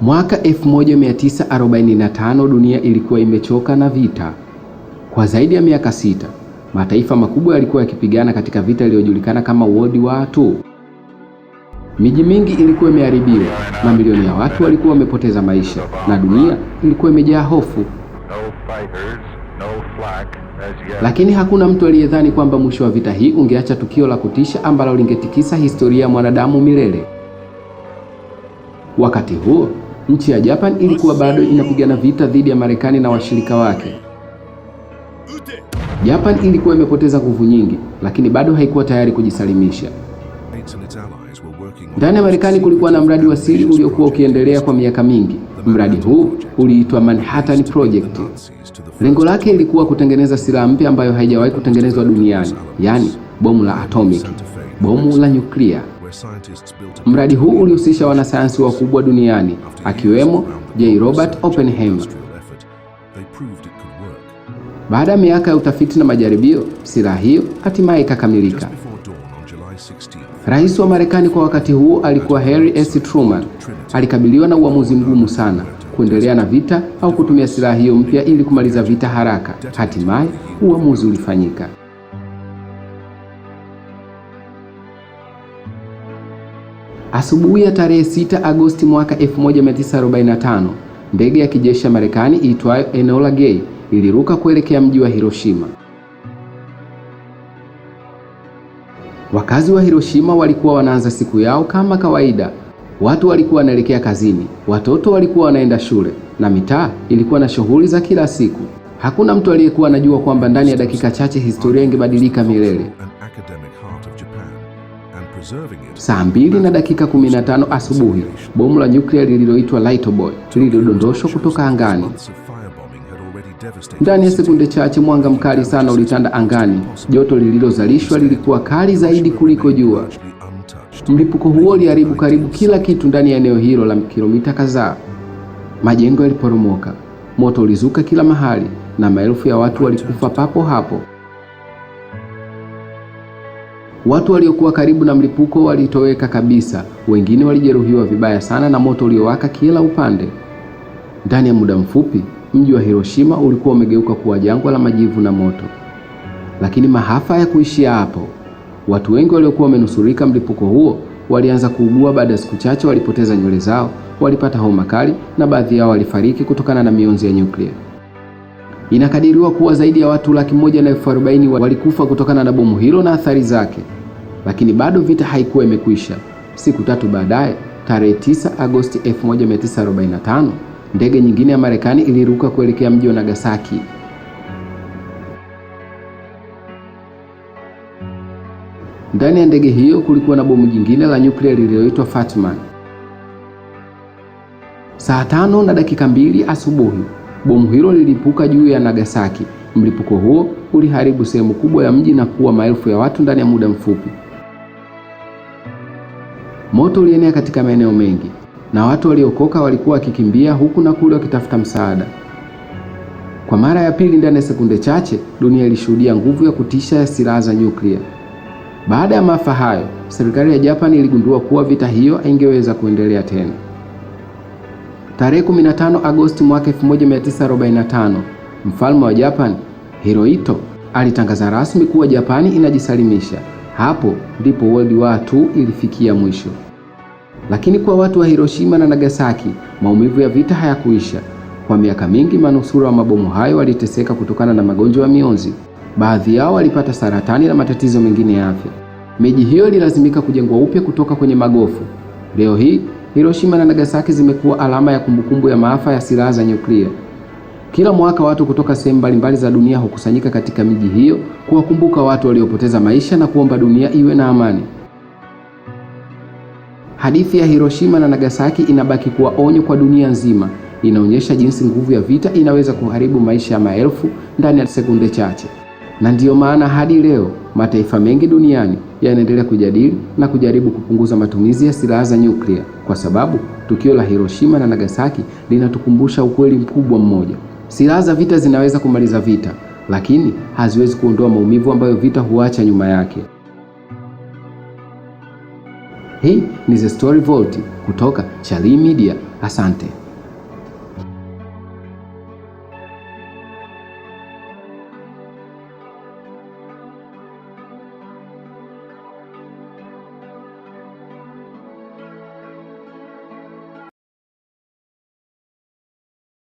Mwaka 1945 dunia ilikuwa imechoka na vita. Kwa zaidi ya miaka 6, mataifa makubwa yalikuwa yakipigana katika vita iliyojulikana kama World War II. Miji mingi ilikuwa imeharibiwa, mamilioni ya watu walikuwa wamepoteza maisha, na dunia ilikuwa imejaa hofu. Lakini hakuna mtu aliyedhani kwamba mwisho wa vita hii ungeacha tukio la kutisha ambalo lingetikisa historia ya mwanadamu milele. Wakati huo, nchi ya Japan ilikuwa bado inapigana vita dhidi ya Marekani na washirika wake. Japan ilikuwa imepoteza nguvu nyingi, lakini bado haikuwa tayari kujisalimisha. Ndani ya Marekani kulikuwa na mradi wa siri uliokuwa ukiendelea kwa miaka mingi. Mradi huu uliitwa Manhattan Project. Lengo lake ilikuwa kutengeneza silaha mpya ambayo haijawahi kutengenezwa duniani, yani bomu la atomic, bomu la nyuklia. Mradi huu ulihusisha wanasayansi wakubwa duniani, akiwemo J. Robert Oppenheimer. Baada ya miaka ya utafiti na majaribio, silaha hiyo hatimaye ikakamilika. Rais wa Marekani kwa wakati huo alikuwa Harry S. Truman. Alikabiliwa na uamuzi mgumu sana, kuendelea na vita au kutumia silaha hiyo mpya ili kumaliza vita haraka. Hatimaye uamuzi ulifanyika. Asubuhi ya tarehe 6 Agosti mwaka 1945, ndege ya kijeshi ya Marekani iitwayo Enola Gay iliruka kuelekea mji wa Hiroshima. Wakazi wa Hiroshima walikuwa wanaanza siku yao kama kawaida. Watu walikuwa wanaelekea kazini, watoto walikuwa wanaenda shule, na mitaa ilikuwa na shughuli za kila siku. Hakuna mtu aliyekuwa anajua kwamba ndani ya dakika chache historia ingebadilika milele. Saa 2:15 asubuhi, bomu la nyuklia lililoitwa Little Boy lilidondoshwa kutoka angani. Ndani ya sekunde chache mwanga mkali sana ulitanda angani. Joto lililozalishwa lilikuwa kali zaidi kuliko jua. Mlipuko huo uliharibu karibu kila kitu ndani ya eneo hilo la kilomita kadhaa. Majengo yaliporomoka, moto ulizuka kila mahali, na maelfu ya watu walikufa papo hapo. Watu waliokuwa karibu na mlipuko walitoweka kabisa, wengine walijeruhiwa vibaya sana na moto uliowaka kila upande. Ndani ya muda mfupi, mji wa Hiroshima ulikuwa umegeuka kuwa jangwa la majivu na moto. Lakini maafa hayakuishia hapo. Watu wengi waliokuwa wamenusurika mlipuko huo walianza kuugua. Baada ya siku chache walipoteza nywele zao, walipata homa kali, na baadhi yao walifariki kutokana na mionzi ya nyuklia. Inakadiriwa kuwa zaidi ya watu 140,000 walikufa kutokana na bomu hilo na athari zake. Lakini bado vita haikuwa imekwisha. Siku 3 baadaye, tarehe 9 Agosti 1945, ndege nyingine ya Marekani iliruka kuelekea mji wa Nagasaki. Ndani ya ndege hiyo kulikuwa na bomu jingine la nyuklia lililoitwa Fat Man. Saa 5:02 asubuhi, bomu hilo lilipuka juu ya Nagasaki. Mlipuko huo uliharibu sehemu kubwa ya mji na kuua maelfu ya watu ndani ya muda mfupi. Moto ulienea katika maeneo mengi, na watu waliokoka walikuwa wakikimbia huku na kule wakitafuta msaada. Kwa mara ya pili ndani ya sekunde chache, dunia ilishuhudia nguvu ya kutisha ya silaha za nyuklia. Baada ya maafa hayo, serikali ya Japan iligundua kuwa vita hiyo haingeweza kuendelea tena. Tarehe 15 Agosti mwaka 1945, mfalme wa Japan, Hirohito, alitangaza rasmi kuwa Japani inajisalimisha. Hapo ndipo World War II ilifikia mwisho. Lakini kwa watu wa Hiroshima na Nagasaki, maumivu ya vita hayakuisha. Kwa miaka mingi, manusura wa mabomu hayo waliteseka kutokana na magonjwa ya mionzi. Baadhi yao walipata saratani na matatizo mengine ya afya. Miji hiyo ililazimika kujengwa upya kutoka kwenye magofu. Leo hii, Hiroshima na Nagasaki zimekuwa alama ya kumbukumbu ya maafa ya silaha za nyuklia. Kila mwaka watu kutoka sehemu mbalimbali za dunia hukusanyika katika miji hiyo kuwakumbuka watu waliopoteza maisha na kuomba dunia iwe na amani. Hadithi ya Hiroshima na Nagasaki inabaki kuwa onyo kwa dunia nzima. Inaonyesha jinsi nguvu ya vita inaweza kuharibu maisha ya maelfu ndani ya sekunde chache. Na ndiyo maana hadi leo mataifa mengi duniani yanaendelea kujadili na kujaribu kupunguza matumizi ya silaha za nyuklia, kwa sababu tukio la Hiroshima na Nagasaki linatukumbusha ukweli mkubwa mmoja: silaha za vita zinaweza kumaliza vita, lakini haziwezi kuondoa maumivu ambayo vita huacha nyuma yake. Hii ni The Story Vault kutoka Charlie Media. Asante.